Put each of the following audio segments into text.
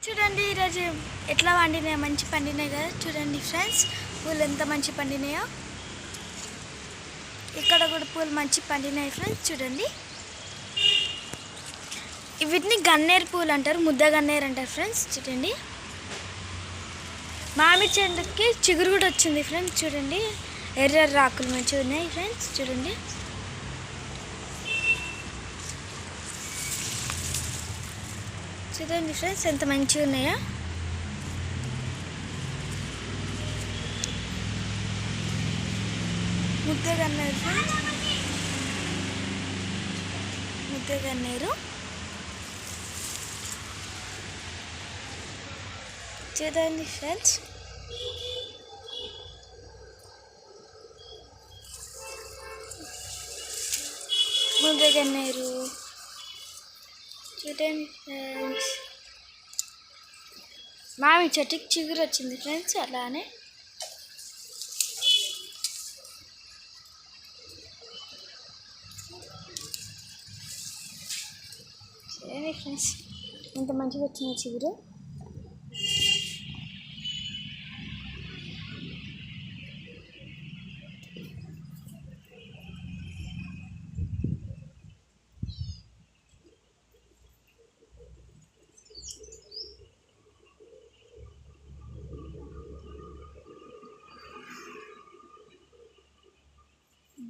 చూడండి ఈరోజు ఎట్లా వండినాయి, మంచి పండినాయి కదా. చూడండి ఫ్రెండ్స్, పూలు ఎంత మంచి పండినాయో. ఇక్కడ కూడా పూలు మంచి పండినాయి ఫ్రెండ్స్. చూడండి, వీటిని గన్నేరు పూలు అంటారు, ముద్ద గన్నేరు అంటారు ఫ్రెండ్స్. చూడండి, మామిడి చెట్టుకి చిగురు కూడా వచ్చింది ఫ్రెండ్స్. చూడండి, ఎర్ర ఆకులు మంచిగా ఉన్నాయి ఫ్రెండ్స్. చూడండి, చూడండి ఫ్రెండ్స్ ఎంత మంచిగా ఉన్నాయా. ముద్దగన్నేరు ఫ్రెండ్స్, ముద్దగన్నేరు. చూడండి ఫ్రెండ్స్, ముద్దగన్నేరు. చూడండి ఫ్రెండ్స్, మామిడి చెట్టుకి చిగురు వచ్చింది ఫ్రెండ్స్. అలానే చూడండి ఫ్రెండ్స్ ఎంత మంచిగా వచ్చింది చిగురు.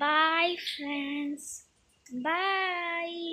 Bye friends. Bye.